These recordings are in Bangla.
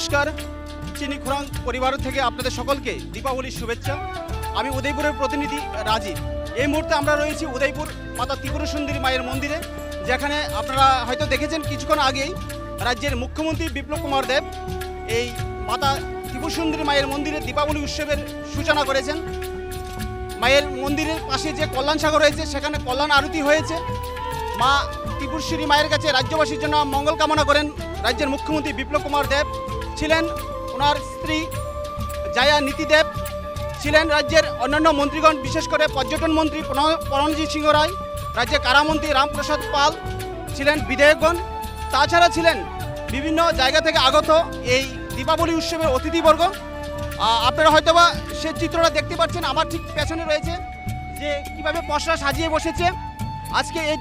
নমস্কার, চিনি খোরাং পরিবার থেকে আপনাদের সকলকে দীপাবলির শুভেচ্ছা। আমি উদয়পুরের প্রতিনিধি রাজীব। এই মুহূর্তে আমরা রয়েছি উদয়পুর মাতা ত্রিপুরা সুন্দরী মায়ের মন্দিরে, যেখানে আপনারা হয়তো দেখেছেন কিছুক্ষণ আগেই রাজ্যের মুখ্যমন্ত্রী বিপ্লব কুমার দেব এই মাতা ত্রিপুরা সুন্দরী মায়ের মন্দিরে দীপাবলি উৎসবের সূচনা করেছেন। মায়ের মন্দিরের পাশে যে কল্যাণ সাগর রয়েছে সেখানে কল্যাণ আরতি হয়েছে। মা ত্রিপুরেশ্বরী মায়ের কাছে রাজ্যবাসীর জন্য মঙ্গল কামনা করেন রাজ্যের মুখ্যমন্ত্রী বিপ্লব কুমার দেব। ছিলেন ওনার স্ত্রী জায়া নীতি দেব, ছিলেন রাজ্যের অন্যান্য মন্ত্রীগণ, বিশেষ করে পর্যটন মন্ত্রী প্রণজিৎ সিংহ রায়, রাজ্যের কারামন্ত্রী রামপ্রসাদ পাল, ছিলেন বিধায়কগণ। তাছাড়া ছিলেন বিভিন্ন জায়গা থেকে আগত এই দীপাবলি উৎসবের অতিথিবর্গ। আপনারা হয়তোবা সে চিত্রটা দেখতে পাচ্ছেন, আমার ঠিক পেছনে রয়েছে যে কীভাবে পসরা সাজিয়ে বসেছে। আজকে এই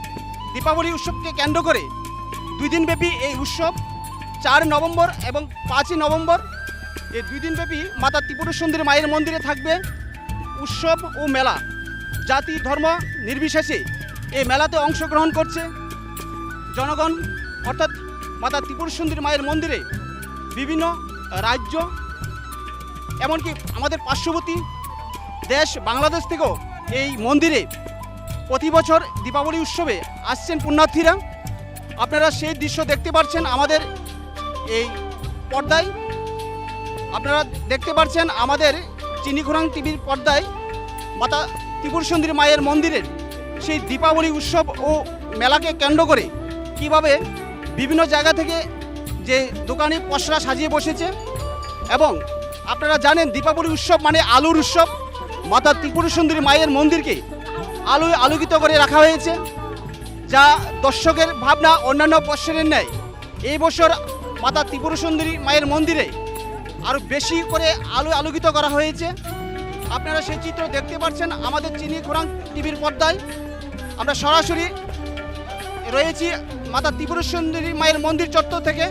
দীপাবলি উৎসবকে কেন্দ্র করে 2 দিনব্যাপী এই উৎসব 4 নভেম্বর এবং 5 নভেম্বর এই 2 দিনব্যাপী মাতা ত্রিপুরা সুন্দরী মায়ের মন্দিরে থাকবে উৎসব ও মেলা। জাতি ধর্ম নির্বিশেষে এই মেলাতে অংশগ্রহণ করছে জনগণ, অর্থাৎ মাতা ত্রিপুরা সুন্দরী মায়ের মন্দিরে বিভিন্ন রাজ্য, এমনকি আমাদের পার্শ্ববর্তী দেশ বাংলাদেশ থেকেও এই মন্দিরে প্রতি বছর দীপাবলি উৎসবে আসছেন পুণ্যার্থীরা। আপনারা সেই দৃশ্য দেখতে পাচ্ছেন আমাদের এই পর্দায়। আপনারা দেখতে পাচ্ছেন আমাদের চিনি খোরাং টিভির পর্দায় মাতা ত্রিপুরা সুন্দরী মায়ের মন্দিরের সেই দীপাবলি উৎসব ও মেলাকে কেন্দ্র করে কিভাবে বিভিন্ন জায়গা থেকে যে দোকানে পসরা সাজিয়ে বসেছে। এবং আপনারা জানেন দীপাবলি উৎসব মানে আলোর উৎসব। মাতা ত্রিপুরা সুন্দরী মায়ের মন্দিরকে আলোয় আলোকিত করে রাখা হয়েছে, যা দর্শকের ভাবনা অন্যান্য বৎসরের ন্যায় এই বছর মাতা ত্রিপুরা সুন্দরী মায়ের মন্দিরে আরও বেশি করে আলোয় আলোকিত করা হয়েছে। আপনারা সেই চিত্র দেখতে পাচ্ছেন আমাদের চিনি খোরাং টিভির পর্দায়। আমরা সরাসরি রয়েছি মাতা ত্রিপুরা সুন্দরী মায়ের মন্দির চত্বর থেকে।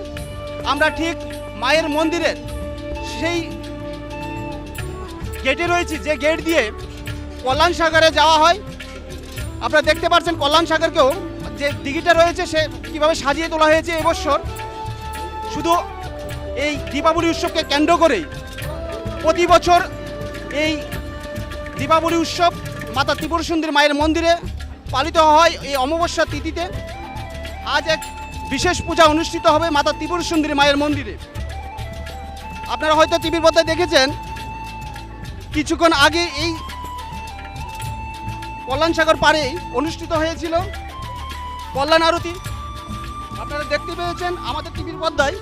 আমরা ঠিক মায়ের মন্দিরের সেই গেটে রয়েছি, যে গেট দিয়ে কল্যাণ সাগরে যাওয়া হয়। আপনারা দেখতে পাচ্ছেন কল্যাণ সাগরকেও যে দিঘিটা রয়েছে সে কীভাবে সাজিয়ে তোলা হয়েছে এবছর। শুধু এই দীপাবলি উৎসবকে কেন্দ্র করেই প্রতি বছর এই দীপাবলি উৎসব মাতা ত্রিপুরা সুন্দরী মায়ের মন্দিরে পালিত হয়। এই অমাবস্যা তিথিতে আজ এক বিশেষ পূজা অনুষ্ঠিত হবে মাতা ত্রিপুরা সুন্দরী মায়ের মন্দিরে। আপনারা হয়তো টিভির পর্দায় দেখেছেন কিছুক্ষণ আগে এই কল্যাণ সাগর পাড়ে অনুষ্ঠিত হয়েছিল কল্যাণ আরতি। আপনারা দেখতে পেয়েছেন আমাদের টিভির পর্দায়।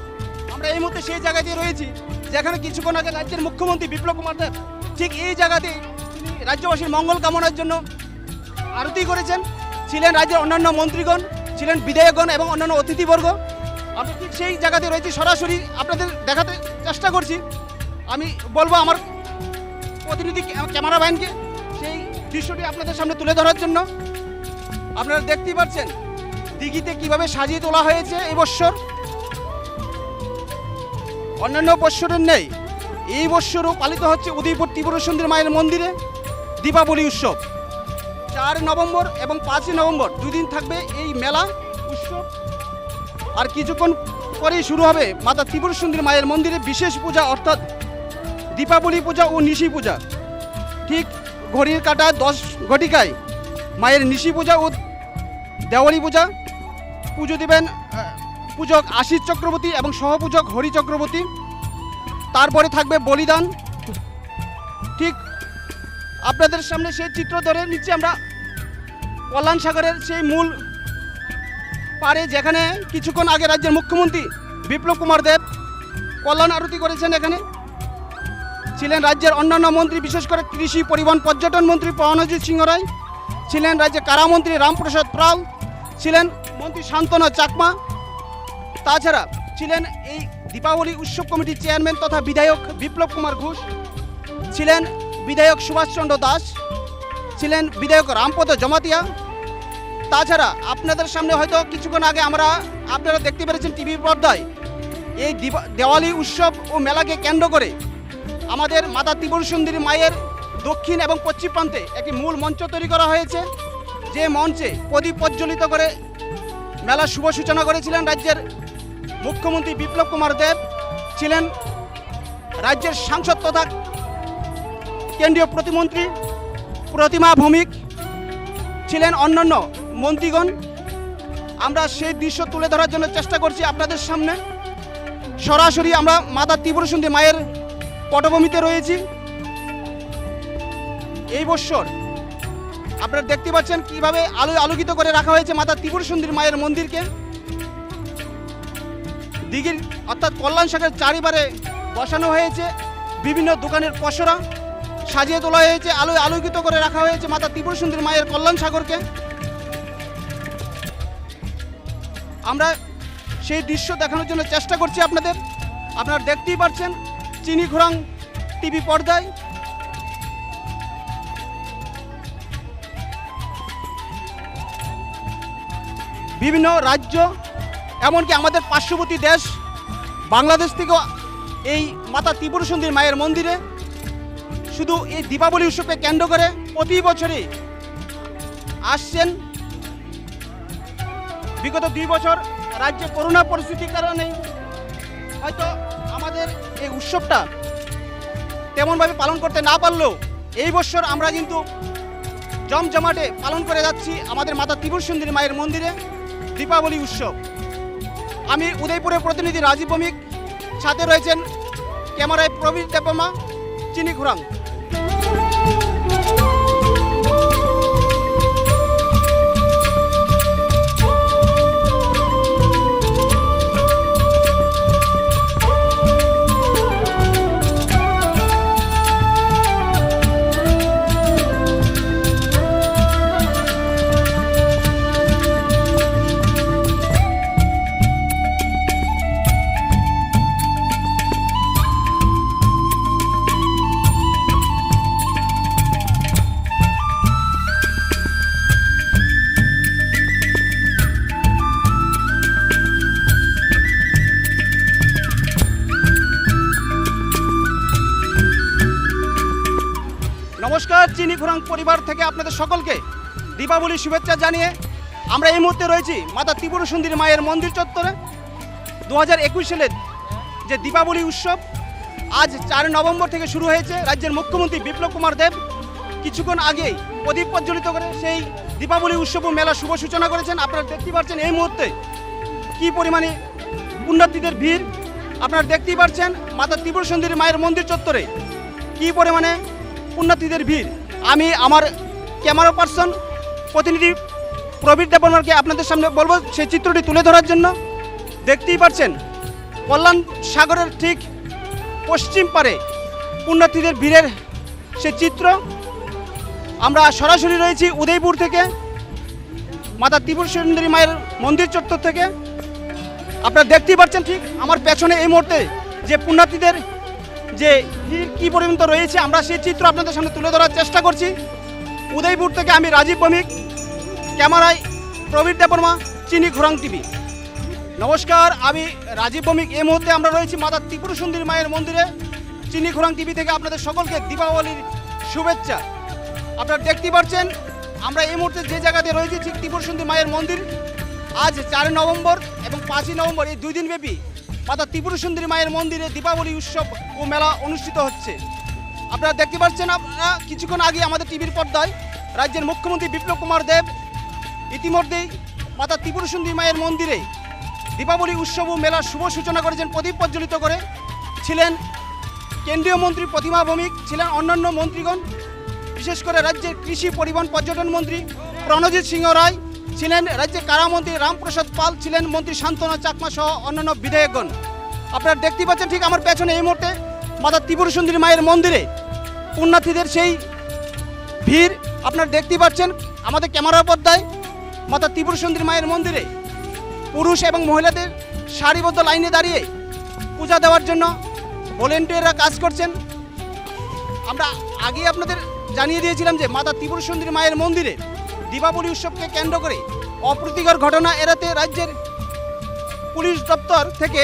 আমরা এই মুহূর্তে সেই জায়গাতে রয়েছি যেখানে কিছুক্ষণ আগে রাজ্যের মুখ্যমন্ত্রী বিপ্লব কুমার দেব ঠিক এই জায়গাতে তিনি রাজ্যবাসীর মঙ্গল কামনার জন্য আরতি করেছেন। ছিলেন রাজ্যের অন্যান্য মন্ত্রীগণ, ছিলেন বিধায়কগণ এবং অন্যান্য অতিথিবর্গ। আমরা ঠিক সেই জায়গাতে রয়েছি, সরাসরি আপনাদের দেখাতে চেষ্টা করছি। আমি বলবো আমার প্রতিনিধি ক্যামেরাম্যানকে সেই দৃশ্যটি আপনাদের সামনে তুলে ধরার জন্য। আপনারা দেখতেই পাচ্ছেন দিঘিতে কিভাবে সাজিয়ে তোলা হয়েছে এবছর। অন্যান্য বৎসরের নেই এই বৎসরও পালিত হচ্ছে উদয়পুর ত্রিপুরা সুন্দরী মায়ের মন্দিরে দীপাবলি উৎসব। 4 নভেম্বর এবং 5 নভেম্বর 2 দিন থাকবে এই মেলা উৎসব। আর কিছুক্ষণ পরেই শুরু হবে মাতা ত্রিপুরা সুন্দরী মায়ের মন্দিরে বিশেষ পূজা, অর্থাৎ দীপাবলি পূজা ও নিশি পূজা। ঠিক ঘড়ির কাঁটায় 10 ঘটিকায় মায়ের নিশি পূজা ও দেওয়ালি পূজা। পুজো দেবেন পূজক আশিস চক্রবর্তী এবং সহপূজক হরি চক্রবর্তী। তারপরে থাকবে বলিদান। ঠিক আপনাদের সামনে সেই চিত্র ধরে নিচ্ছি আমরা কল্যাণ সাগরের সেই মূল পাড়ে, যেখানে কিছুক্ষণ আগে রাজ্যের মুখ্যমন্ত্রী বিপ্লব কুমার দেব কল্যাণ আরতি করেছেন। এখানে ছিলেন রাজ্যের অন্যান্য মন্ত্রী, বিশেষ করে কৃষি পরিবহন পর্যটন মন্ত্রী প্রণজিৎ সিংহ রায়, ছিলেন রাজ্যের কারামন্ত্রী রামপ্রসাদ পাল, ছিলেন মন্ত্রী শান্তনু চাকমা। তাছাড়া ছিলেন এই দীপাবলি উৎসব কমিটির চেয়ারম্যান তথা বিধায়ক বিপ্লব কুমার ঘোষ, ছিলেন বিধায়ক সুভাষচন্দ্র দাস, ছিলেন বিধায়ক রামপদ জমাতিয়া। তাছাড়া আপনাদের সামনে হয়তো কিছুক্ষণ আগে আপনারা দেখতে পেরেছেন টিভির পর্দায় এই দেওয়ালি উৎসব ও মেলাকে কেন্দ্র করে আমাদের মাতা ত্রিপুরা সুন্দরী মায়ের দক্ষিণ এবং পশ্চিম প্রান্তে একটি মূল মঞ্চ তৈরি করা হয়েছে, যে মঞ্চে প্রদীপ প্রজ্বলিত করে মেলার শুভ সূচনা করেছিলেন রাজ্যের মুখ্যমন্ত্রী বিপ্লব কুমার দেব। ছিলেন রাজ্যের সাংসদ তথা কেন্দ্রীয় প্রতিমন্ত্রী প্রতিমা ভৌমিক, ছিলেন অন্যান্য মন্ত্রীগণ। আমরা সেই দৃশ্য তুলে ধরার জন্য চেষ্টা করছি আপনাদের সামনে। সরাসরি আমরা মাতা ত্রিপুরা মায়ের পটভূমিতে রয়েছি। এই বৎসর আপনারা দেখতে পাচ্ছেন কিভাবে আলোকিত করে রাখা হয়েছে মাতা ত্রিপুরা মায়ের মন্দিরকে। দিঘির অর্থাৎ কল্যাণ শাখার চারিবারে বসানো হয়েছে বিভিন্ন দোকানের পসরা, সাজিয়ে তোলা হয়েছে, আলোকিত করে রাখা হয়েছে মাতা ত্রিপুরা মায়ের কল্যাণ সাগরকে। আমরা সেই দৃশ্য দেখানোর জন্য চেষ্টা করছি আপনাদের। আপনারা দেখতেই পাচ্ছেন চিনি ঘোরাং টিভি পর্দায়। বিভিন্ন রাজ্য, এমনকি আমাদের পার্শ্ববর্তী দেশ বাংলাদেশ থেকেও এই মাতা ত্রিপুরা মায়ের মন্দিরে শুধু এই দীপাবলি উৎসবকে কেন্দ্র করে প্রতি বছরই আসছেন। বিগত 2 বছর রাজ্যে করোনা পরিস্থিতির কারণে হয়তো আমাদের এই উৎসবটা তেমনভাবে পালন করতে না পারলেও এই বছর আমরা কিন্তু জমজমাটে পালন করে যাচ্ছি আমাদের মাতা ত্রিপুরা মায়ের মন্দিরে দীপাবলি উৎসব। আমি উদয়পুরের প্রতিনিধি রাজীব ভৌমিক, সাথে রয়েছেন ক্যামেরায় প্রবীর দেববর্মা, চিনি ঘোরাং। নমস্কার, চিনি ঘোরাং পরিবার থেকে আপনাদের সকলকে দীপাবলির শুভেচ্ছা জানিয়ে আমরা এই মুহূর্তে রয়েছি মাতা ত্রিপুরা মায়ের মন্দির চত্বরে। 2021 সালের যে দীপাবলি উৎসব আজ 4 নভেম্বর থেকে শুরু হয়েছে। রাজ্যের মুখ্যমন্ত্রী বিপ্লব কুমার দেব কিছুক্ষণ আগেই প্রদীপ প্রজ্বলিত করে সেই দীপাবলি উৎসব ও মেলা শুভ সূচনা করেছেন। আপনারা দেখতে পাচ্ছেন এই মুহূর্তে কী পরিমাণে পুণ্যার্থীদের ভিড়। আপনারা দেখতেই পাচ্ছেন মাতা ত্রিপুরা মায়ের মন্দির চত্বরে কী পরিমাণে পুণ্যার্থীদের ভিড়। আমি আমার ক্যামেরা পার্সন প্রতিনিধি প্রবীর দেববর্মাকে আপনাদের সামনে বলবো সেই চিত্রটি তুলে ধরার জন্য। দেখতেই পাচ্ছেন কল্যাণ সাগরের ঠিক পশ্চিম পারে পুণ্যার্থীদের ভিড়ের সে চিত্র। আমরা সরাসরি রয়েছি উদয়পুর থেকে, মাতা ত্রিপুরা মায়ের মন্দির চত্বর থেকে। আপনারা দেখতেই পাচ্ছেন ঠিক আমার পেছনে এই মুহূর্তে যে পুণ্যার্থীদের যে ভিড় কী পরিমাণ রয়েছে, আমরা সেই চিত্র আপনাদের সামনে তুলে ধরার চেষ্টা করছি। উদয়পুর থেকে আমি রাজীব ভৌমিক, ক্যামেরায় প্রবীর দেববর্মা, চিনি ঘোরাং টিভি। নমস্কার, আমি রাজীব ভৌমিক। এই মুহূর্তে আমরা রয়েছি মাতা ত্রিপুরা মায়ের মন্দিরে। চিনি ঘোরাং টিভি থেকে আপনাদের সকলকে দীপাবলির শুভেচ্ছা। আপনারা দেখতেই পাচ্ছেন আমরা এই মুহূর্তে যে জায়গাতে রয়েছি ঠিক ত্রিপুরা মায়ের মন্দির। আজ 4 নভেম্বর এবং 5 নভেম্বর এই 2 দিনব্যাপী মাতা ত্রিপুরা মায়ের মন্দিরে দীপাবলি উৎসব ও মেলা অনুষ্ঠিত হচ্ছে। আপনারা দেখতে পাচ্ছেন, আপনারা কিছুক্ষণ আগে আমাদের টিভির পর্দায় রাজ্যের মুখ্যমন্ত্রী বিপ্লব কুমার দেব ইতিমধ্যেই মাতা ত্রিপুরা মায়ের মন্দিরে দীপাবলি উৎসব ও মেলার শুভ সূচনা করেছেন প্রদীপ প্রজ্বলিত করে। ছিলেন কেন্দ্রীয় মন্ত্রী প্রতিমা ভৌমিক, ছিলেন অন্যান্য মন্ত্রীগণ, বিশেষ করে রাজ্যের কৃষি পরিবহন পর্যটন মন্ত্রী প্রণজিৎ সিংহ রায়, ছিলেন রাজ্যের কারামন্ত্রী রামপ্রসাদ পাল, ছিলেন মন্ত্রী শান্তনা চাকমা সহ অন্যান্য বিধায়কগণ। আপনারা দেখতে পাচ্ছেন ঠিক আমার পেছনে এই মুহূর্তে মাতা ত্রিপুরা মায়ের মন্দিরে পুণ্যার্থীদের সেই ভিড়। আপনারা দেখতেই পাচ্ছেন আমাদের ক্যামেরার পর্দায় মাতা ত্রিপুরা মায়ের মন্দিরে পুরুষ এবং মহিলাদের সারিবদ্ধ লাইনে দাঁড়িয়ে পূজা দেওয়ার জন্য ভলেন্টিয়াররা কাজ করছেন। আমরা আগে আপনাদের জানিয়ে দিয়েছিলাম যে মাতা ত্রিপুরা মায়ের মন্দিরে দীপাবলি উৎসবকে কেন্দ্র করে অপ্রীতিকর ঘটনা এড়াতে রাজ্যের পুলিশ দপ্তর থেকে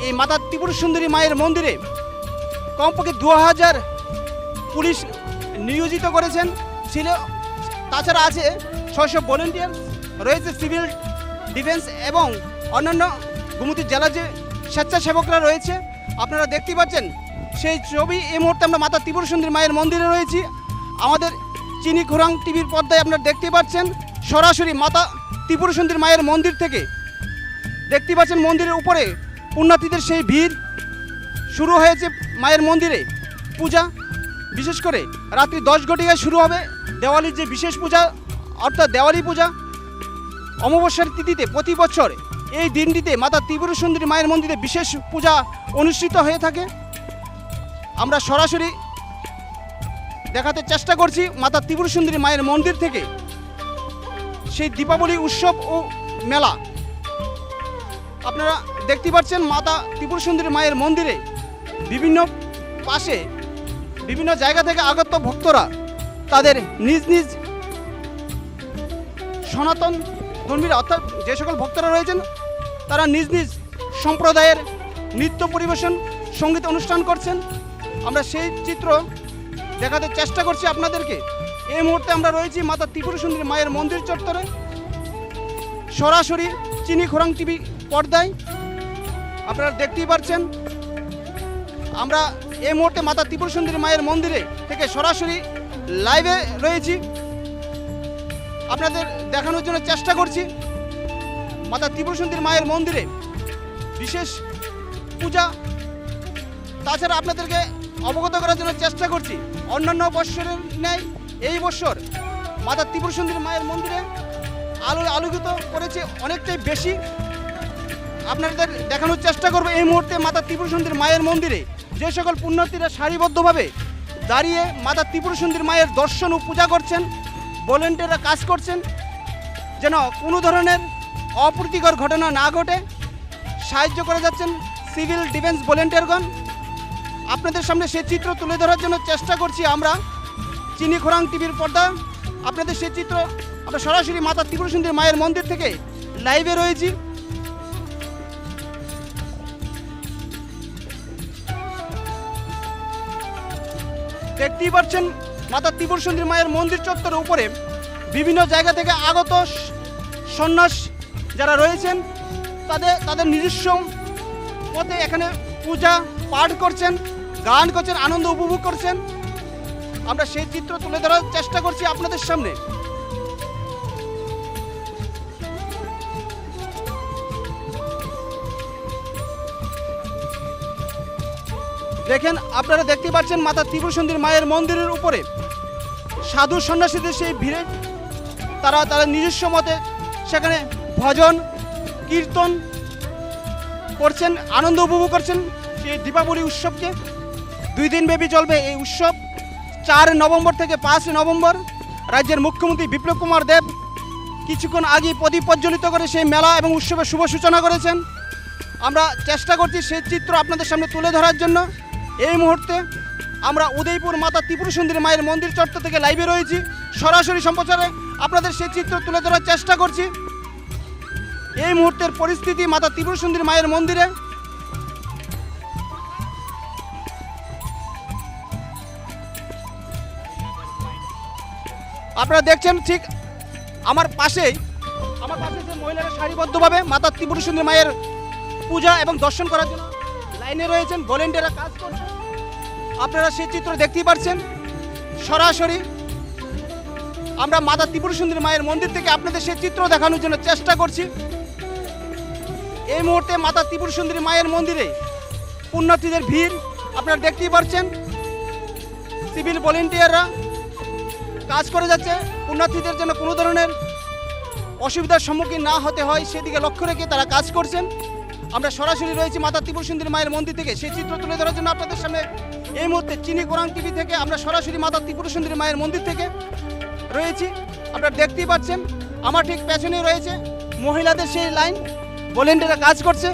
এই মাতা ত্রিপুরা মায়ের মন্দিরে কমপক্ষে 2000 পুলিশ নিয়োজিত করেছেন। তাছাড়া আছে 600 ভলেন্টিয়ার, রয়েছে সিভিল ডিফেন্স এবং অন্যান্য গোমতী জেলার যে স্বেচ্ছাসেবকরা রয়েছে। আপনারা দেখতেই পাচ্ছেন সেই ছবি। এই মুহূর্তে আমরা মাতা ত্রিপুরা সুন্দরী মায়ের মন্দিরে রয়েছি। আমাদের চিনি ঘোরাং টিভির পর্দায় আপনারা দেখতেই পাচ্ছেন সরাসরি মাতা ত্রিপুরা সুন্দরী মায়ের মন্দির থেকে। দেখতেই পাচ্ছেন মন্দিরের উপরে পুণ্যার্থীদের সেই ভিড় শুরু হয়েছে। মায়ের মন্দিরে পূজা, বিশেষ করে রাত্রি 10 ঘটিকায় শুরু হবে দেওয়ালির যে বিশেষ পূজা, অর্থাৎ দেওয়ালি পূজা। অমাবস্যার তিথিতে প্রতি বছর এই দিনটিতে মাতা ত্রিপুরা সুন্দরী মায়ের মন্দিরে বিশেষ পূজা অনুষ্ঠিত হয়ে থাকে। আমরা সরাসরি দেখাতে চেষ্টা করছি মাতা ত্রিপুরা সুন্দরী মায়ের মন্দির থেকে সেই দীপাবলি উৎসব ও মেলা। আপনারা দেখতে পাচ্ছেন মাতা ত্রিপুরা সুন্দরী মায়ের মন্দিরে বিভিন্ন পাশে বিভিন্ন জায়গা থেকে আগত ভক্তরা তাদের নিজ নিজ সনাতন ধর্মীরা, অর্থাৎ যে সকল ভক্তরা রয়েছেন তারা নিজ নিজ সম্প্রদায়ের নৃত্য পরিবেশন, সঙ্গীত অনুষ্ঠান করছেন। আমরা সেই চিত্র দেখাতে চেষ্টা করছি আপনাদেরকে। এই মুহূর্তে আমরা রয়েছি মাতা ত্রিপুরা সুন্দরী মায়ের মন্দির চত্বরে, সরাসরি চিনি ঘোরাং টিভি পর্দায় আপনারা দেখতেই পাচ্ছেন। আমরা এই মুহূর্তে মাতা ত্রিপুরা সুন্দরী মায়ের মন্দিরে থেকে সরাসরি লাইভে রয়েছি, আপনাদের দেখানোর জন্য চেষ্টা করছি মাতা ত্রিপুরা সুন্দরী মায়ের মন্দিরে বিশেষ পূজা। তাছাড়া আপনাদেরকে অবগত করার জন্য চেষ্টা করছি অন্যান্য বৎসরের ন্যায় এই বছর মাতা ত্রিপুরা সুন্দরী মায়ের মন্দিরে আলোকিত করেছে অনেকটাই বেশি। আপনাদের দেখানোর চেষ্টা করব এই মুহূর্তে মাতা ত্রিপুরা সুন্দরী মায়ের মন্দিরে যে সকল পুণ্যার্থীরা সারিবদ্ধভাবে দাঁড়িয়ে মাতা ত্রিপুরা সুন্দরী মায়ের দর্শন ও পূজা করছেন, ভলেন্টিয়াররা কাজ করছেন যেন কোনো ধরনের অপ্রীতিকর ঘটনা না ঘটে, সাহায্য করে যাচ্ছেন সিভিল ডিফেন্স ভলেন্টিয়ারগণ। আপনাদের সামনে সেই চিত্র তুলে ধরার জন্য চেষ্টা করছি আমরা চিনি ঘোরাং টিভির পর্দা। আপনাদের সেই চিত্র আমরা সরাসরি মাতা ত্রিপুরা সুন্দরী মায়ের মন্দির থেকে লাইভে রয়েছি। দেখতেই পাচ্ছেন মাতা ত্রিপুরা সুন্দরী মায়ের মন্দির চত্বরের উপরে বিভিন্ন জায়গা থেকে আগত সন্ন্যাস যারা রয়েছেন তাদের নিজস্ব মতে এখানে পূজা পাঠ করছেন, গান করছেন, আনন্দ উপভোগ করছেন। আমরা সেই চিত্র তুলে ধরার চেষ্টা করছি আপনাদের সামনে। দেখেন, আপনারা দেখতে পাচ্ছেন মাতা ত্রিপুরা সুন্দরী মায়ের মন্দিরের উপরে সাধু সন্ন্যাসীদের সেই ভিড়ে তারা নিজস্ব মতে সেখানে ভজন কীর্তন করছেন, আনন্দ উপভোগ করছেন সেই দীপাবলি উৎসবকে। 2 দিন ব্যাপী চলবে এই উৎসব। 4 নভেম্বর থেকে 5 নভেম্বর রাজ্যের মুখ্যমন্ত্রী বিপ্লব কুমার দেব কিছুক্ষণ আগে প্রদীপ প্রজ্বলিত করে সেই মেলা এবং উৎসবের শুভ সূচনা করেছেন। আমরা চেষ্টা করছি সেই চিত্র আপনাদের সামনে তুলে ধরার জন্য। এই মুহূর্তে আমরা উদয়পুর মাতা ত্রিপুরা সুন্দরী মায়ের মন্দির চত্বর থেকে লাইভে রয়েছি, সরাসরি সম্প্রচারে আপনাদের সেই চিত্র তুলে ধরার চেষ্টা করছি। এই মুহূর্তের পরিস্থিতি মাতা ত্রিপুরা সুন্দরী মায়ের মন্দিরে। আপনারা দেখছেন ঠিক আমার পাশে যে মহিলারা সারিবদ্ধভাবে মাতা ত্রিপুরা সুন্দরী মায়ের পূজা এবং দর্শন করার জন্য লাইনে রয়েছেন, ভলেন্টিয়াররা কাজ করছেন। আপনারা সেই চিত্র দেখতেই পাচ্ছেন। সরাসরি আমরা মাতা ত্রিপুরা সুন্দরী মায়ের মন্দির থেকে আপনাদের সেই চিত্র দেখানোর জন্য চেষ্টা করছি। এই মুহূর্তে মাতা ত্রিপুরা সুন্দরী মায়ের মন্দিরে পুণ্যার্থীদের ভিড় আপনারা দেখতেই পাচ্ছেন। সিভিল ভলেন্টিয়াররা কাজ করে যাচ্ছে পুণ্যার্থীদের যেন কোনো ধরনের অসুবিধার সম্মুখীন না হতে হয় সেদিকে লক্ষ্য রেখে তারা কাজ করছেন। আমরা সরাসরি রয়েছি মাতা ত্রিপুরা সুন্দরী মায়ের মন্দির থেকে সেই চিত্র তুলে ধরার জন্য আপনাদের সামনে। এই মুহূর্তে চিনি ঘোরাং টিভি থেকে আমরা সরাসরি মাতা ত্রিপুরা সুন্দরী মায়ের মন্দির থেকে রয়েছি। আপনারা দেখতেই পাচ্ছেন আমার ঠিক পেছনে রয়েছে মহিলাদের সেই লাইন, ভলেন্টিয়াররা কাজ করছে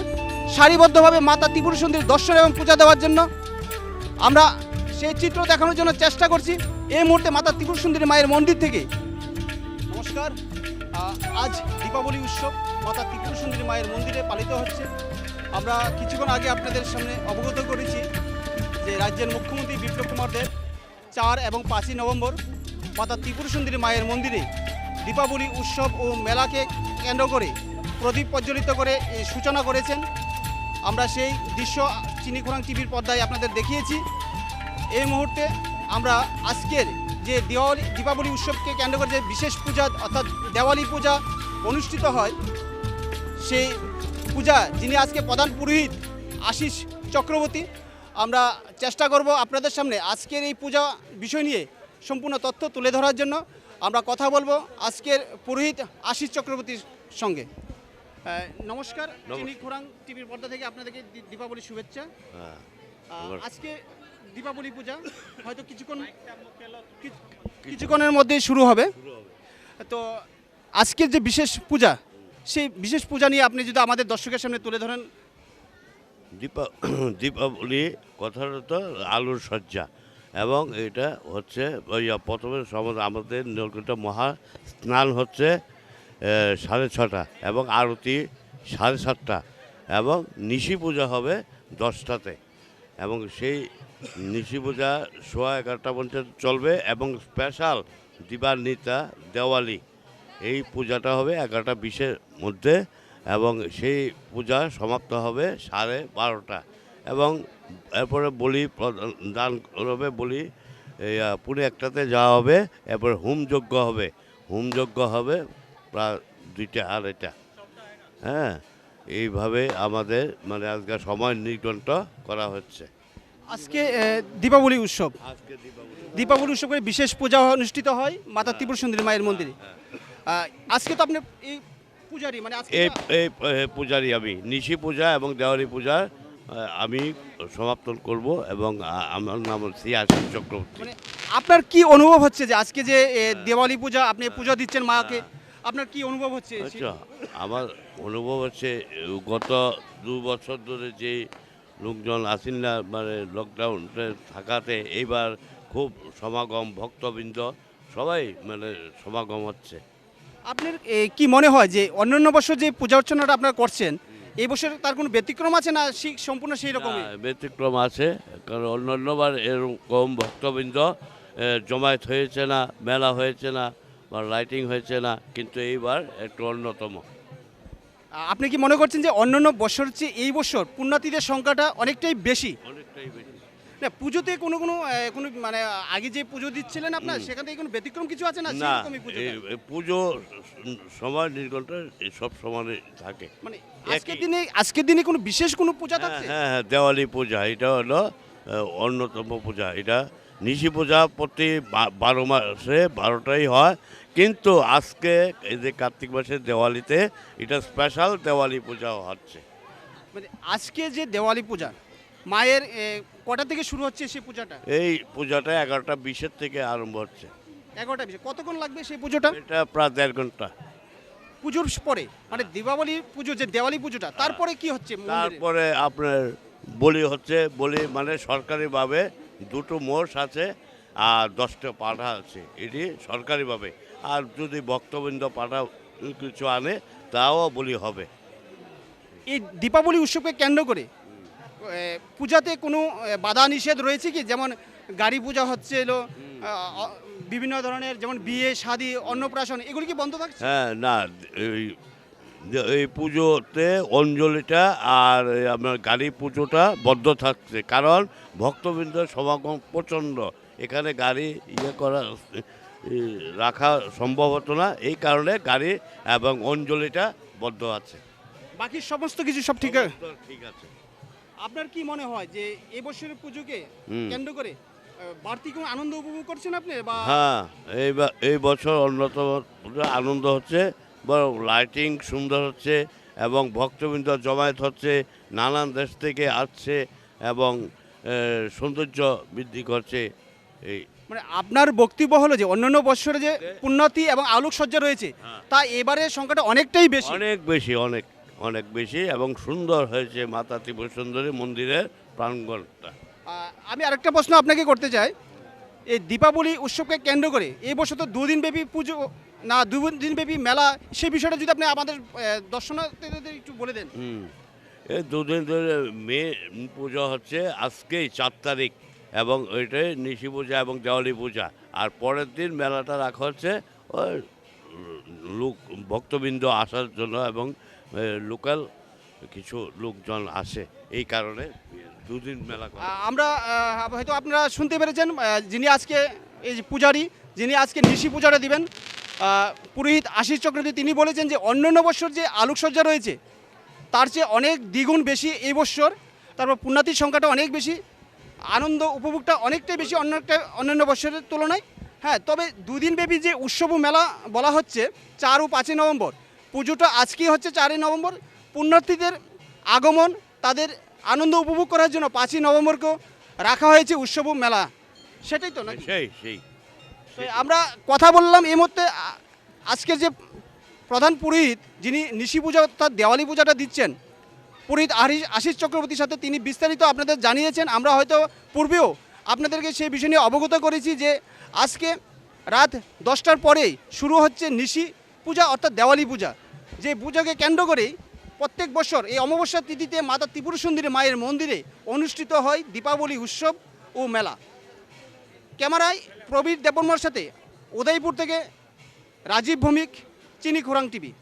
সারিবদ্ধভাবে মাতা ত্রিপুরা সুন্দরীর দর্শন এবং পূজা দেওয়ার জন্য। আমরা সেই চিত্র দেখানোর জন্য চেষ্টা করছি এই মুহূর্তে মাতা ত্রিপুরা সুন্দরী মায়ের মন্দির থেকে। নমস্কার, আজ দীপাবলি উৎসব মাতা ত্রিপুরা সুন্দরী মায়ের মন্দিরে পালিত হচ্ছে। আমরা কিছুক্ষণ আগে আপনাদের সামনে অবগত করেছি যে রাজ্যের মুখ্যমন্ত্রী বিপ্লব কুমার দেব 4 এবং 5 নভেম্বর মাতা ত্রিপুরা সুন্দরী মায়ের মন্দিরে দীপাবলি উৎসব ও মেলাকে কেন্দ্র করে প্রদীপ প্রজ্বলিত করে এই সূচনা করেছেন। আমরা সেই দৃশ্য চিনিখোরাং টিভির পর্দায় আপনাদের দেখিয়েছি। এই মুহূর্তে আমরা আজকের যে দীপাবলি উৎসবকে কেন্দ্র করে যে বিশেষ পূজা অর্থাৎ দেওয়ালি পূজা অনুষ্ঠিত হয়, সেই পূজা যিনি আজকে প্রধান পুরোহিত আশিস চক্রবর্তী, আমরা চেষ্টা করব আপনাদের সামনে আজকের এই পূজা বিষয় নিয়ে সম্পূর্ণ তথ্য তুলে ধরার জন্য। আমরা কথা বলবো আজকের পুরোহিত আশিস চক্রবর্তীর সঙ্গে। নমস্কার, চিনিখোরাং টিভির পর্দা থেকে আপনাদেরকে দীপাবলির শুভেচ্ছা। আজকে দীপাবলি পূজা হয়তো কিছুক্ষণের মধ্যেই শুরু হবে। তো আজকের যে বিশেষ পূজা, সেই বিশেষ পূজা নিয়ে আপনি যদি আমাদের দর্শকের সামনে তুলে ধরেন। দীপাবলি কথাটা তো আলোর সজ্জা, এবং এটা হচ্ছে প্রথমে আমাদের নীলকণ্ঠ মহা স্নান হচ্ছে 6:30 এবং আরতি 7:30, এবং নিশি পূজা হবে 10টাতে, এবং সেই নিশি পূজা 11:15 পর্যন্ত চলবে, এবং স্পেশাল দিবান্বিতা দেওয়ালি এই পূজাটা হবে 11:20-এর মধ্যে, এবং সেই পূজা সমাপ্ত হবে 12:30, এবং এরপরে বলি দান হবে, বলি পুনে 1টাতে যাওয়া হবে, এরপরে হোমযজ্ঞ হবে প্রায় 2টা 2:30। হ্যাঁ, এইভাবে আমাদের মানে আজকে সময় নির্ঘণ্ট করা হচ্ছে। আজকে দীপাবলি উৎসবের বিশেষ পূজা অনুষ্ঠিত হয় মাতা ত্রিপুরা সুন্দরী মায়ের মন্দিরে। আজকে তো আপনি এই পূজারি মানে এই পূজারি আমি নিশি পূজা এবং দেওয়ালি পূজা আমি সমাপন করব, এবং আমার নাম হচ্ছে আশিস চক্রবর্তী। মানে আপনার কি অনুভব হচ্ছে যে আজকে যে দেওয়ালি পূজা আপনি পূজা দিচ্ছেন মাকে, আপনার কি অনুভব হচ্ছে? আচ্ছা, আমার অনুভব হচ্ছে গত 2 বছর ধরে যে লোকজন আসেন না, মানে লকডাউনে থাকাতে এইবার খুব সমাগম, ভক্তবৃন্দ সবাই মানে সমাগম হচ্ছে। আপনার কি মনে হয় যে অন্যান্য বছর যে পূজা অর্চনাটা আপনারা করছেন, এই বছর তার কোনো ব্যতিক্রম আছে না সম্পূর্ণ সেই রকমই? ব্যতিক্রম আছে, কারণ অন্যান্যবার এরকম ভক্তবৃন্দ জমায়েত হয়েছে না, মেলা হয়েছে না, বা লাইটিং হয়েছে না, কিন্তু এইবার একটু অন্যতম। আপনি কি মনে করছেন যে অন্যান্য বছর চেয়ে এই বছর পুণ্যার্থীদের সংখ্যাটা অনেকটাই বেশি? না, পুজোতে কোনো মানে আগে যে পুজো দিচ্ছিলেন আপনার, সেখান থেকে কোনো ব্যতিক্রম কিছু আছে না? পুজো সময় নির্ঘণ্ট সব সময় থাকে। মানে আজকের দিনে কোনো বিশেষ কোনো পূজা থাকছে? হ্যাঁ, দেওয়ালি পূজা এটা হলো অন্যতম পূজা। এটা নিশি পূজা প্রতি 12 মাসে 12টাই হয়, কিন্তু আজকে এই যে কার্তিক মাসের দেওয়ালিতে এটা স্পেশাল দেওয়ালি পূজা হচ্ছে। মানে আজকে যে দেওয়ালি পূজা মায়ের কটা থেকে শুরু হচ্ছে সেই পূজাটা? এই পূজাটা 11:20 থেকে আরম্ভ হচ্ছে। 11:20? কতক্ষণ লাগবে সেই পুজোটা? এটা প্রায় 1.5 ঘন্টা। পুজোর পরে মানে দীপাবলি পুজো যে দেওয়ালি পুজোটা, তারপরে কি হচ্ছে? তারপরে আপনার বলি হচ্ছে, বলি মানে সরকারিভাবে 2টো মোষ আছে আর 10টা পাঠা আছে, এটি সরকারিভাবে। আর যদি ভক্তবৃন্দ পাঠা কিছু আনে তাও বলি হবে। এই দীপাবলি উৎসবকে কেন্দ্র করে পূজাতে কোনো বাধা নিষেধ রয়েছে কি? যেমন গাড়ি পূজা হচ্ছে, এলো বিভিন্ন ধরনের, যেমন বিয়ে শাদী অন্নপ্রাশন, এগুলি কি বন্ধ থাকছে? হ্যাঁ, না, এই পুজোতে অঞ্জলিটা আর আপনার গাড়ি পুজোটা বন্ধ থাকছে, কারণ ভক্তবৃন্দ সমাগম প্রচণ্ড, এখানে গাড়ি রাখা সম্ভব হতো না, এই কারণে গাড়ি এবং অঞ্জলিটা বন্ধ আছে। বাকি সমস্ত কিছু সব ঠিক আছে। আপনার কি মনে হয় যে এবছরের পুজোকে কেন্দ্র করে বাড়তি কোনো আনন্দ উপভোগ করছেন আপনি? হ্যাঁ, এই বছর অন্যতম আনন্দ হচ্ছে, বড় লাইটিং সুন্দর হচ্ছে, এবং ভক্তবৃন্দ জমায়েত হচ্ছে, নানান দেশ থেকে আসছে, এবং সৌন্দর্য বৃদ্ধি করছে। এই মানে আপনার বক্তব্য হলো যে অন্যান্য বছরে যে পুণ্যার্থী এবং আলোকসজ্জা রয়েছে, তা এবারের সংখ্যাটা অনেকটাই বেশি। অনেক বেশি এবং সুন্দর হয়েছে মাতা ত্রিপুরা সুন্দরী মন্দিরের প্রাঙ্গণটা। আমি আরেকটা প্রশ্ন আপনাকে করতে চাই, এই দীপাবলি উৎসবকে কেন্দ্র করে এই বছর তো 2 দিনব্যাপী পুজো না 2 দিনব্যাপী মেলা, সেই বিষয়টা যদি আপনি আমাদের দর্শনার্থীদের একটু বলে দেন। এই 2 দিন ধরে মেন পূজা হচ্ছে আজকেই 4 তারিখ, এবং ওইটাই নিশি পূজা এবং দেওয়ালি পূজা, আর পরের দিন মেলাটা রাখা হচ্ছে ওই ভক্তবৃন্দ আসার জন্য, এবং লোকাল কিছু লোকজন আসে, এই কারণে দুদিন মেলা করে। আমরা হয়তো আপনারা শুনতে পেরেছেন যিনি আজকে এই যে পূজারী, যিনি আজকে নিশি পূজাটা দিবেন, পুরোহিত আশিস চক্রবর্তী, তিনি বলেছেন যে অন্যান্য বছর যে আলোকসজ্জা রয়েছে তার চেয়ে অনেক দ্বিগুণ বেশি এই বছর, তারপর পুণ্যার্থীর সংখ্যাটা অনেক বেশি, আনন্দ উপভোগটা অনেকটাই বেশি অন্যান্য বছরের তুলনায়। হ্যাঁ, তবে দুদিন ব্যাপী যে উৎসব ও মেলা বলা হচ্ছে 4 ও 5 নভেম্বর, পুজোটা আজকেই হচ্ছে 4 নভেম্বর, পুণ্যার্থীদের আগমন, তাদের আনন্দ উপভোগ করার জন্য 5 নভেম্বরকেও রাখা হয়েছে উৎসব ও মেলা, সেটাই তো নাকি? সেই তো আমরা কথা বললাম এই মুহূর্তে আজকের যে প্রধান পুরোহিত, যিনি নিশি পূজা অর্থাৎ দেওয়ালি পূজাটা দিচ্ছেন, পুরোহিত আশিস চক্রবর্তীর সাথে তিনি বিস্তারিত আপনাদের জানিয়েছেন। আমরা হয়তো পূর্বেও আপনাদেরকে সেই বিষয় নিয়ে অবগত করেছি যে আজকে রাত 10টার পরেই শুরু হচ্ছে নিশি পূজা অর্থাৎ দেওয়ালি পূজা, যে পূজাকে কেন্দ্র করেই প্রত্যেক বছর এই অমাবস্যা তিথিতে মাতা ত্রিপুর সুন্দরী মায়ের মন্দিরে অনুষ্ঠিত হয় দীপাবলি উৎসব ও মেলা। ক্যামেরায় প্রবীর দেববর্মার সাথে উদয়পুর থেকে রাজীব ভৌমিক, চিনি খোরাং টিভি।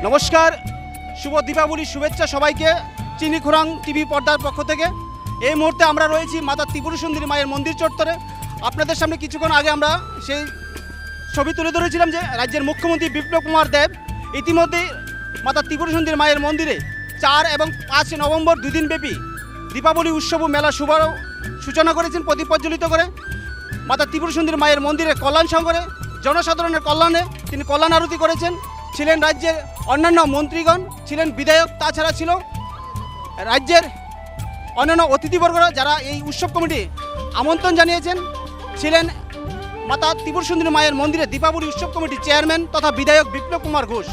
নমস্কার, শুভ দীপাবলির শুভেচ্ছা সবাইকে চিনি খোরাং টিভি পর্দার পক্ষ থেকে। এই মুহূর্তে আমরা রয়েছি মাতা ত্রিপুর সুন্দরী মায়ের মন্দির চত্বরে। আপনাদের সামনে কিছুক্ষণ আগে আমরা সেই ছবি তুলে ধরেছিলাম যে রাজ্যের মুখ্যমন্ত্রী বিপ্লব কুমার দেব ইতিমধ্যে মাতা ত্রিপুর সুন্দরী মায়ের মন্দিরে 4 এবং 5 নভেম্বর দুদিন ব্যাপী দীপাবলি উৎসব ও মেলা সূচনা করেছেন। প্রদীপ প্রজ্বলিত করে মাতা ত্রিপুর সুন্দরী মায়ের মন্দিরে কল্যাণ সংঘরে জনসাধারণের কল্যাণে তিনি কল্যাণ আরতি করেছেন। ছিলেন রাজ্যের অন্যান্য মন্ত্রীগণ, ছিলেন বিধায়ক, তাছাড়া ছিল রাজ্যের অন্যান্য অতিথিবর্গরা যারা এই উৎসব কমিটি আমন্ত্রণ জানিয়েছেন। ছিলেন মাতা ত্রিপুর সুন্দরী মায়ের মন্দিরে দীপাবলি উৎসব কমিটির চেয়ারম্যান তথা বিধায়ক বিপ্লব কুমার ঘোষ।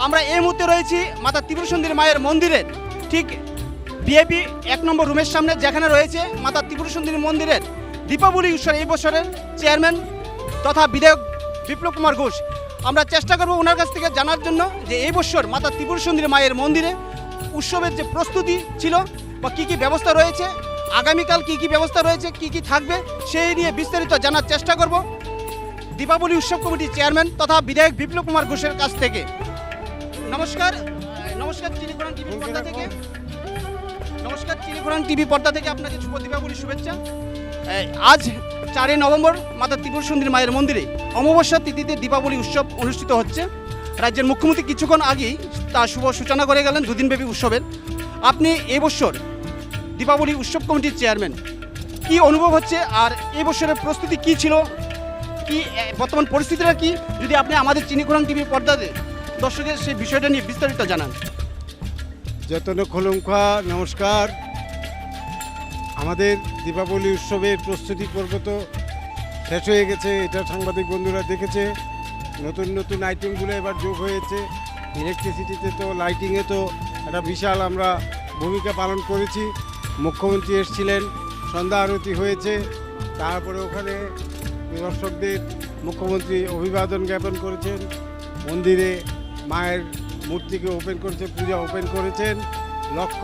আমরা এই মুহূর্তে রয়েছি মাতা ত্রিপুর সুন্দরী মায়ের মন্দিরের ঠিক ভিআইপি 1 নম্বর রুমের সামনে, যেখানে রয়েছে মাতা ত্রিপুর সুন্দরী মন্দিরের দীপাবলি উৎসব এই বছরের চেয়ারম্যান তথা বিধায়ক বিপ্লব কুমার ঘোষ। আমরা চেষ্টা করব ওনার কাছ থেকে জানার জন্য যে এই বছর মাতা ত্রিপুর সুন্দরী মায়ের মন্দিরে উৎসবের যে প্রস্তুতি ছিল বা কী কী ব্যবস্থা রয়েছে, আগামীকাল কী কী ব্যবস্থা রয়েছে, কী কী থাকবে, সেই নিয়ে বিস্তারিত জানার চেষ্টা করব দীপাবলি উৎসব কমিটির চেয়ারম্যান তথা বিধায়ক বিপ্লব কুমার ঘোষের কাছ থেকে। নমস্কার, চিনি খোরাং টিভি পর্দা থেকে চিনি খোরাং টিভি পর্দা থেকে আপনাকে শুভ দীপাবলি শুভেচ্ছা। আজ 4 নভেম্বর মাতা ত্রিপুর সুন্দরী মায়ের মন্দিরে অমাবস্যা তিথিতে দীপাবলি উৎসব অনুষ্ঠিত হচ্ছে। রাজ্যের মুখ্যমন্ত্রী কিছুক্ষণ আগেই তার শুভ সূচনা করে গেলেন দুদিনব্যাপী উৎসবের। আপনি এবছর দীপাবলি উৎসব কমিটির চেয়ারম্যান, কি অনুভব হচ্ছে আর এবছরের প্রস্তুতি কি ছিল, কি বর্তমান পরিস্থিতিটা কি, যদি আপনি আমাদের চিনি খোরাং টিভি পর্দাতে দর্শকের সেই বিষয়টা নিয়ে বিস্তারিত জানান। যতন খোলংখা নমস্কার। আমাদের দীপাবলি উৎসবের প্রস্তুতি পর্ব তো শেষ হয়ে গেছে, এটা সাংবাদিক বন্ধুরা দেখেছে। নতুন নতুন আইটেমগুলো এবার যোগ হয়েছে। ইলেকট্রিসিটিতে তো লাইটিংয়ে তো একটা বিশাল আমরা ভূমিকা পালন করেছি। মুখ্যমন্ত্রী এসেছিলেন, সন্ধ্যা আরতি হয়েছে, তারপরে ওখানে দর্শকদের মুখ্যমন্ত্রী অভিবাদন জ্ঞাপন করেছেন। মন্দিরে মায়ের মূর্তিকে ওপেন করেছে, পূজা ওপেন করেছেন। লক্ষ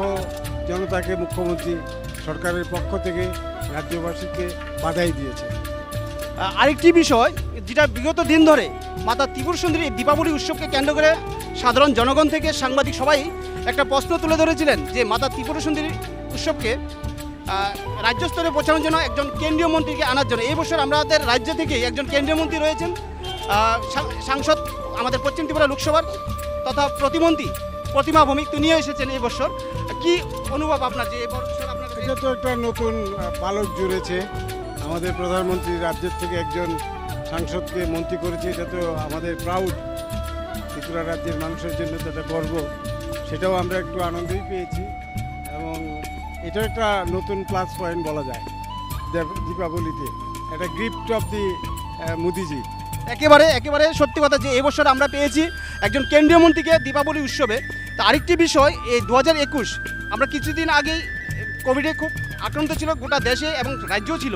জনতাকে মুখ্যমন্ত্রী সরকারের পক্ষ থেকে রাজ্যবাসীকে বাধাই দিয়েছে। আরেকটি বিষয় যেটা বিগত দিন ধরে মাতা ত্রিপুর সুন্দরী দীপাবলি উৎসবকে কেন্দ্র করে সাধারণ জনগণ থেকে সাংবাদিক সবাই একটা প্রশ্ন তুলে ধরেছিলেন যে মাতা ত্রিপুর সুন্দরী উৎসবকে রাজ্য স্তরে পৌঁছানোর জন্য একজন কেন্দ্রীয় মন্ত্রীকে আনার জন্য। এই বছর আমাদের রাজ্য থেকে একজন কেন্দ্রীয় মন্ত্রী রয়েছেন, সাংসদ আমাদের পশ্চিম ত্রিপুরা লোকসভার তথা প্রতিমন্ত্রী প্রতিমা ভৌমিক, তিনিও এসেছেন এই বছর। কি অনুভব আপনার যে এবছর আপনার? এটা তো একটা নতুন পালক জুড়েছে। আমাদের প্রধানমন্ত্রী রাজ্যের থেকে একজন সাংসদকে মন্ত্রী করেছে, এটা তো আমাদের প্রাউড। ত্রিপুরা রাজ্যের মানুষের জন্য তো এটা গর্ব। সেটাও আমরা একটু আনন্দই পেয়েছি এবং এটা একটা নতুন প্লাস পয়েন্ট বলা যায় দীপাবলিতে, একটা গিফট অফ দি মোদিজি। একেবারে একেবারে সত্যি কথা যে এবছর আমরা পেয়েছি একজন কেন্দ্রীয় মন্ত্রীকে দীপাবলি উৎসবে। তা আরেকটি বিষয়, এই 2021 আমরা কিছুদিন আগেই কোভিডে খুব আক্রান্ত ছিল গোটা দেশে এবং রাজ্যও ছিল।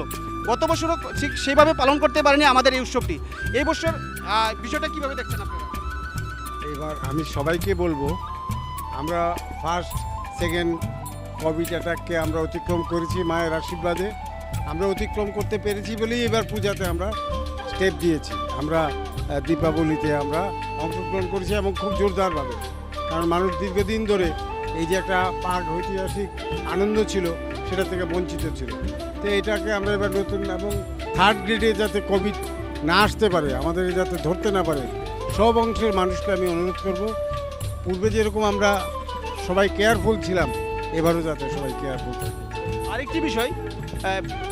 গত বছরও ঠিক সেইভাবে পালন করতে পারেনি আমাদের এই উৎসবটি। এই বছর বিষয়টা কীভাবে দেখছেন আপনারা? এবার আমি সবাইকে বলবো, আমরা ফার্স্ট সেকেন্ড কোভিড অ্যাটাককে আমরা অতিক্রম করেছি মায়ের আশীর্বাদে। আমরা অতিক্রম করতে পেরেছি বলেই এবার পূজাতে আমরা স্টেপ দিয়েছি। আমরা দীপাবলিতে আমরা অংশগ্রহণ করেছি এবং খুব জোরদারভাবে, কারণ মানুষ দীর্ঘদিন ধরে এই যে একটা পার্ক ঐতিহাসিক আনন্দ ছিল সেটা থেকে বঞ্চিত ছিল। তো এটাকে আমরা এবার নতুন এবং থার্ড গ্রেডে যাতে কোভিড না আসতে পারে, আমাদের যাতে ধরতে না পারে, সব অংশের মানুষকে আমি অনুরোধ করব, পূর্বে যেরকম আমরা সবাই কেয়ারফুল ছিলাম এবারও যাতে সবাই কেয়ারফুল থাকে। আরেকটি বিষয়,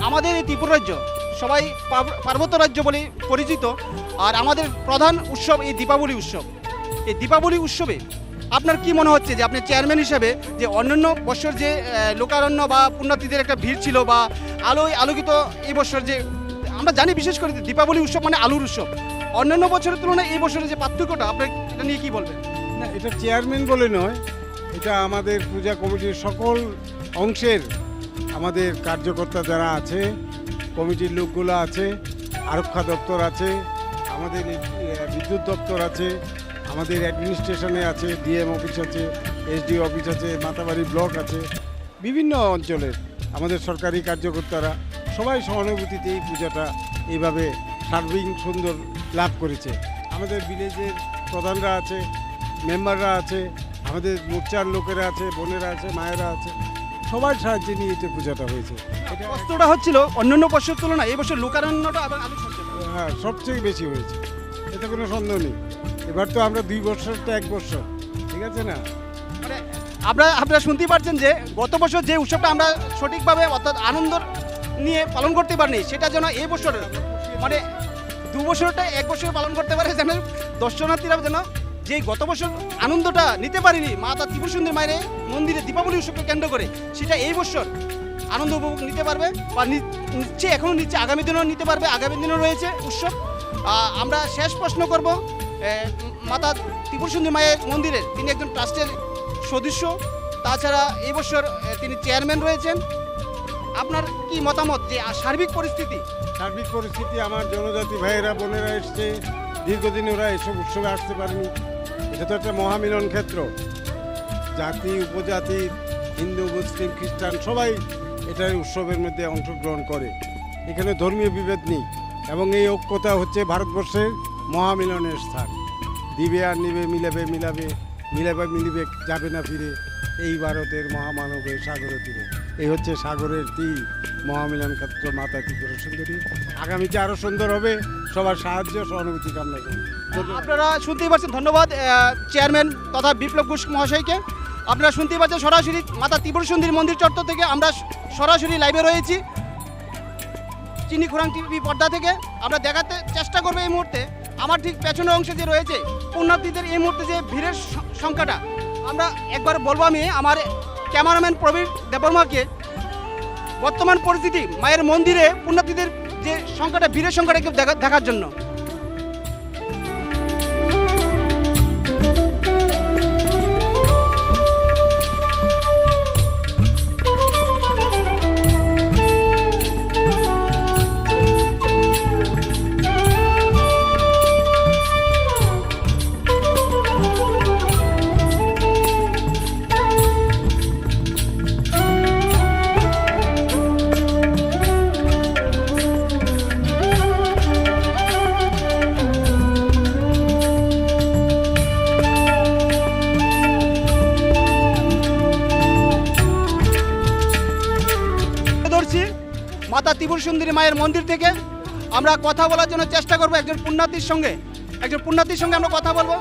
আমাদের এই ত্রিপুরা রাজ্য সবাই পার্বত্য রাজ্য বলে পরিচিত, আর আমাদের প্রধান উৎসব এই দীপাবলি উৎসব। এই দীপাবলি উৎসবে আপনার কি মনে হচ্ছে যে আপনি চেয়ারম্যান হিসাবে যে অন্যান্য বছর যে লোকারণ্য বা পুণ্যার্থীদের একটা ভিড় ছিল বা আলোয় আলোকিত এই বছর যে আমরা জানি, বিশেষ করে দীপাবলি উৎসব মানে আলোর উৎসব, অন্যান্য বছরের তুলনায় এই বছরের যে পার্থক্যটা আপনি এটা নিয়ে কি বলবেন? না, এটা চেয়ারম্যান বলে নয়, এটা আমাদের পূজা কমিটির সকল অংশের আমাদের কার্যকর্তা যারা আছে, কমিটির লোকগুলো আছে, আরক্ষা দপ্তর আছে, আমাদের বিদ্যুৎ দপ্তর আছে, আমাদের অ্যাডমিনিস্ট্রেশনে আছে, ডিএম অফিস আছে, এসডি অফিস আছে, মাতাবাড়ি ব্লক আছে, বিভিন্ন অঞ্চলের আমাদের সরকারি কার্যকর্তারা সবাই সহানুভূতিতে এই পূজাটা এইভাবে সার্বিক সুন্দর লাভ করেছে। আমাদের ভিলেজের প্রধানরা আছে, মেম্বাররা আছে, আমাদের মোর্চার লোকেরা আছে, বোনেরা আছে, মায়েরা আছে, সবার সাহায্যে নিয়ে এটা পূজাটা হয়েছে। এটা কষ্টটা হচ্ছিল অন্যান্য বছরের তুলনায় এই বছর লোকারণ্যটা এবং আলোচনা হ্যাঁ সবচেয়ে বেশি হয়েছে, এতে কোনো সন্দেহ নেই। এবার তো আমরা 2 বছরটা 1 বছর, ঠিক আছে না? মানে আপনারা শুনতেই পারছেন যে গত বছর যে উৎসবটা আমরা সঠিকভাবে অর্থাৎ আনন্দ নিয়ে পালন করতে পারিনি, সেটা যেন এই বছর মানে 2 বছরটা 1 বছরে পালন করতে পারে, যেন দর্শনার্থীরা যেন যে গত বছর আনন্দটা নিতে পারিনি মাতা ত্রিপুর সুন্দরী মায়ের মন্দিরে দীপাবলি উৎসবকে কেন্দ্র করে, সেটা এই বছর আনন্দ উপভোগ নিতে পারবে বা নিচ্ছে, এখনও নিচ্ছে, আগামী দিনেও নিতে পারবে। আগামী দিনেও রয়েছে উৎসব। আমরা শেষ প্রশ্ন করব, মাতা ত্রিপুর সুন্দরী মায়ের মন্দিরের তিনি একজন ট্রাস্টের সদস্য, তাছাড়া এই বছর তিনি চেয়ারম্যান রয়েছেন। আপনার কি মতামত যে সার্বিক পরিস্থিতি? সার্বিক পরিস্থিতি, আমার জনজাতি ভাইয়েরা বোনেরা এসছে, দীর্ঘদিন ওরা এসব উৎসবে আসতে পারেনি। এটা তো একটা মহামিলন ক্ষেত্র, জাতি উপজাতি, হিন্দু মুসলিম খ্রিস্টান সবাই এটার উৎসবের মধ্যে অংশগ্রহণ করে। এখানে ধর্মীয় বিভেদ নেই এবং এই ঐক্যতা হচ্ছে ভারতবর্ষের মহামিলনের স্থান। দিবে আর নিবে, মিলাবে মিলাবে, মিলাবে মিলিবে, যাবে না ফিরে, এই ভারতের মহামানবের সাগরের তীরে। এই হচ্ছে সাগরের তীর, মহামিলন ক্ষেত্র মাতা ত্রিপুরা সুন্দরী। আগামীতে আরও সুন্দর হবে, সবার সাহায্য সহানুভূতি কামনা করি। আপনারা শুনতেই পাচ্ছেন, ধন্যবাদ চেয়ারম্যান তথা বিপ্লব ঘোষ মহাশয়কে। আপনারা শুনতেই পাচ্ছেন সরাসরি মাতা ত্রিপুরা সুন্দরী মন্দির চত্বর থেকে আমরা সরাসরি লাইভে রয়েছি চিনি খুরাং টিভি পর্দা থেকে। আমরা দেখাতে চেষ্টা করবো এই মুহূর্তে আমার ঠিক পেছনের অংশে যে রয়েছে পুণ্যার্থীদের এই মুহূর্তে যে ভিড়ের সংখ্যাটা, আমরা একবার বলবো আমি আমার ক্যামেরাম্যান প্রবীর দেববর্মাকে, বর্তমান পরিস্থিতি মায়ের মন্দিরে পুণ্যার্থীদের যে সংখ্যাটা, ভিড়ের সংখ্যাটা একটু দেখার জন্য। মাতা ত্রিপুর সুন্দরী মায়ের মন্দির থেকে আমরা কথা বলার জন্য চেষ্টা করব একজন পুণ্যার্থীর সঙ্গে আমরা কথা বলবো।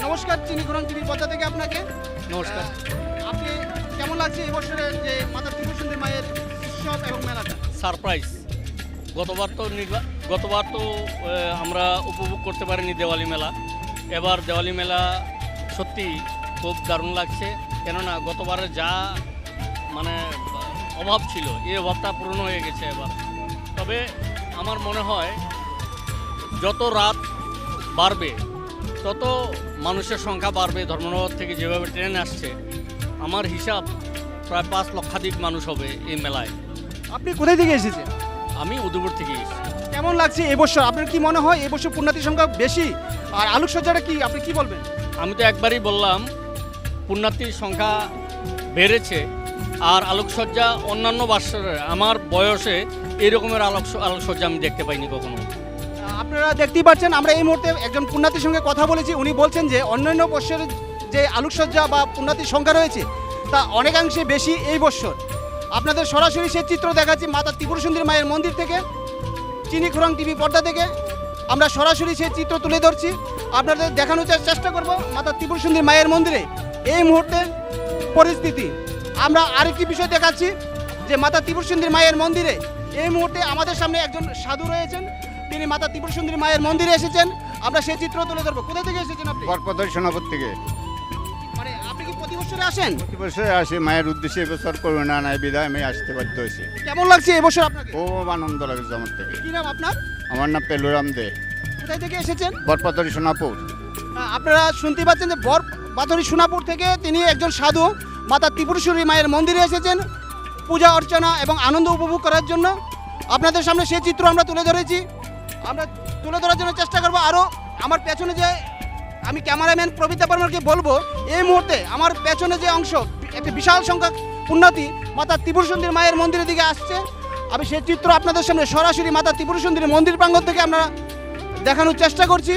নমস্কার, চিনি খুরাং টিভির পর্দা থেকে আপনাকে নমস্কার। আপনি কেমন লাগছে এই বছরের যে মাতা ত্রিপুর সুন্দরী মায়ের উৎসব এবং মেলাটা? সারপ্রাইজ। গতবার তো আমরা উপভোগ করতে পারিনি দেওয়ালি মেলা। এবার দেওয়ালি মেলা সত্যি খুব দারুণ লাগছে, কেননা গতবারে যা মানে অভাব ছিল এই অভাবটা পূরণ হয়ে গেছে এবার। তবে আমার মনে হয় যত রাত বাড়বে তত মানুষের সংখ্যা বাড়বে। ধর্মনগর থেকে যেভাবে ট্রেন আসছে, আমার হিসাব প্রায় 5 লক্ষাধিক মানুষ হবে এই মেলায়। আপনি কোথায় থেকে এসেছেন? আমি উদয়পুর থেকে এসেছি। কেমন লাগছে এবছর? আপনার কি মনে হয় এবছর পুণ্যার্থীর সংখ্যা বেশি? আর আলোকসজ্জাটা কি আপনি কি বলবেন? আমি তো একবারই বললাম পুণ্যার্থীর সংখ্যা বেড়েছে, আর আলোকসজ্জা অন্যান্য বৎসরে আমার বয়সে এই রকমের আলোকসজ্জা আমি দেখতে পাইনি কখনো। আপনারা দেখতেই পাচ্ছেন, আমরা এই মুহূর্তে একজন পুণ্যার্থীর সঙ্গে কথা বলেছি। উনি বলছেন যে অন্যান্য বৎসরের যে আলোকসজ্জা বা পুণ্যার্থীর সংখ্যা রয়েছে তা অনেকাংশে বেশি এই বৎসর। আপনাদের সরাসরি সেই চিত্র দেখাচ্ছি মাতা ত্রিপুরসুন্দরী মায়ের মন্দির থেকে, চিনিখুরাং টিভি পর্দা থেকে আমরা সরাসরি সেই চিত্র তুলে ধরছি। আপনাদের দেখানোর চেষ্টা করব মাতা ত্রিপুরসুন্দরী মায়ের মন্দিরে এই মুহূর্তে পরিস্থিতি। আমরা আরেকটি বিষয় দেখাচ্ছি যে মাতা ত্রিপুরসুন্দরী মায়ের মন্দিরে এই মুহূর্তে আমাদের সামনে একজন সাধু রয়েছেন, তিনি মাতা ত্রিপুরসুন্দরী মায়ের মন্দিরে এসেছেন। আমরা সেই চিত্র তুলে ধরবো। কোথা থেকে এসেছেন আপনি? বরপদর সোনাপুর থেকে মানে আপনি কি প্রতি বছরে আসেন? প্রতি বছর আসি মায়ের উদ্দেশ্যে। এবছর করোনা নাই বিধায় আমি আসতে বাধ্য হয়েছি। কেমন লাগছে এবছর আপনাকে? খুব আনন্দ লাগছে আমার থেকে। কি নাম আপনার? আমার নাম পেলুরাম দে, কোথায় থেকে এসেছেন? বরপদর সোনাপুর। আপনারা শুনতে পাচ্ছেন যে বাথরি সোনাপুর থেকে তিনি একজন সাধু মাতা ত্রিপুরেশ্বরী মায়ের মন্দিরে এসেছেন পূজা অর্চনা এবং আনন্দ উপভোগ করার জন্য। আপনাদের সামনে সেই চিত্র আমরা তুলে ধরেছি, আমরা তুলে ধরার জন্য চেষ্টা করবো। আরও আমার পেছনে যে আমি ক্যামেরাম্যান প্রবীতা বর্মাকে বলবো, এই মুহূর্তে আমার পেছনে যে অংশ একটা বিশাল সংখ্যক পুণ্যার্থী মাতা ত্রিপুরসুন্দরী মায়ের মন্দিরের দিকে আসছে। আমি সেই চিত্র আপনাদের সামনে সরাসরি মাতা ত্রিপুরসুন্দরী মন্দির প্রাঙ্গণ থেকে আমরা দেখানোর চেষ্টা করছি।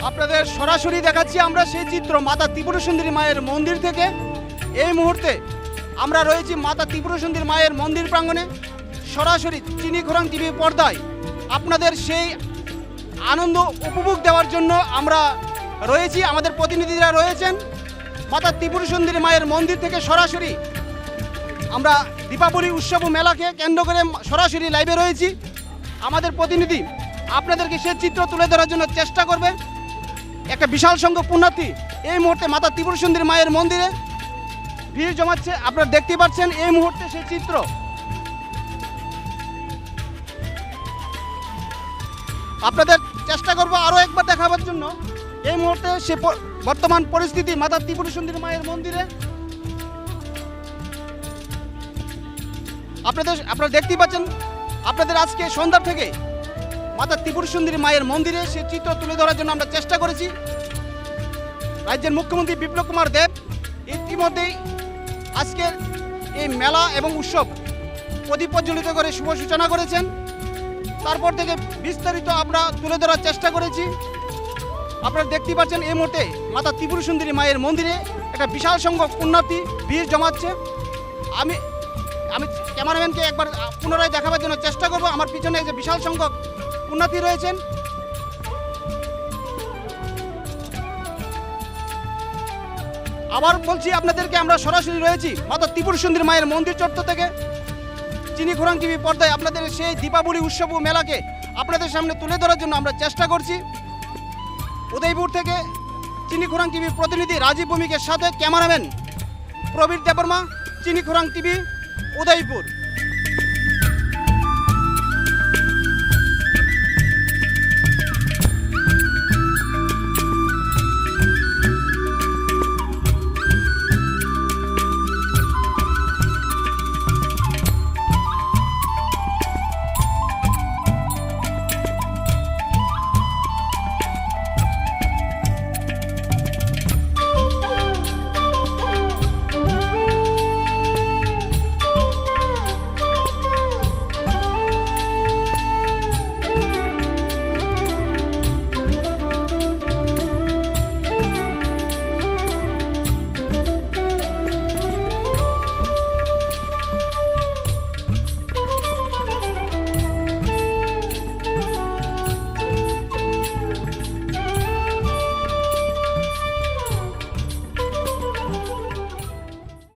আপনাদের সরাসরি দেখাচ্ছি আমরা সেই চিত্র মাতা ত্রিপুরসুন্দরী মায়ের মন্দির থেকে। এই মুহূর্তে আমরা রয়েছি মাতা ত্রিপুরসুন্দরী মায়ের মন্দির প্রাঙ্গণে, সরাসরি চিনিখুরাং টিভি পর্দায় আপনাদের সেই আনন্দ উপভোগ দেওয়ার জন্য আমরা রয়েছি। আমাদের প্রতিনিধিরা রয়েছেন মাতা ত্রিপুরসুন্দরী মায়ের মন্দির থেকে। সরাসরি আমরা দীপাবলি উৎসব ও মেলাকে কেন্দ্র করে সরাসরি লাইভে রয়েছি। আমাদের প্রতিনিধি আপনাদেরকে সেই চিত্র তুলে ধরার জন্য চেষ্টা করবে। একটা বিশাল সংখ্যক পুণ্যার্থী এই মুহূর্তে মাতা ত্রিপুরসুন্দরী মায়ের মন্দিরে ভিড় জমাচ্ছে, আপনারা দেখতে পাচ্ছেন এই মুহূর্তে সেই চিত্র। আপনাদের চেষ্টা করব আরও একবার দেখাবার জন্য। এই মুহূর্তে সে বর্তমান পরিস্থিতি মাতা ত্রিপুরসুন্দরী মায়ের মন্দিরে আপনারা দেখতেই পাচ্ছেন। আপনাদের আজকে সন্ধ্যা থেকে মাতা ত্রিপুরসুন্দরী মায়ের মন্দিরে সে চিত্র তুলে ধরার জন্য আমরা চেষ্টা করেছি। রাজ্যের মুখ্যমন্ত্রী বিপ্লব কুমার দেব ইতিমধ্যেই আজকের এই মেলা এবং উৎসব প্রদীপ প্রজ্বলিত করে শুভ সূচনা করেছেন। তারপর থেকে বিস্তারিত আমরা তুলে ধরার চেষ্টা করেছি। আপনারা দেখতেই পাচ্ছেন এই মুহূর্তে মাতা ত্রিপুরসুন্দরী মায়ের মন্দিরে একটা বিশাল সংখ্যক পুণ্যার্থী ভিড় জমাচ্ছে। আমি ক্যামেরাম্যানকে একবার পুনরায় দেখাবার জন্য চেষ্টা করব। আমার পিছনে যে বিশাল সংখ্যক পুণ্যার্থী রয়েছেন, আবার বলছি আপনাদেরকে আমরা সরাসরি রয়েছি মাতা ত্রিপুরসুন্দরী মায়ের মন্দির চত্বর থেকে। চিনিখুরাং টিভি পর্দায় আপনাদের সেই দীপাবলি উৎসব ও মেলাকে আপনাদের সামনে তুলে ধরার জন্য আমরা চেষ্টা করছি। উদয়পুর থেকে চিনিখুরাং টিভির প্রতিনিধি রাজীব ভৌমিকের সাথে ক্যামেরাম্যান প্রবীর দেববর্মা, চিনিখুরাং টিভি, উদয়পুর।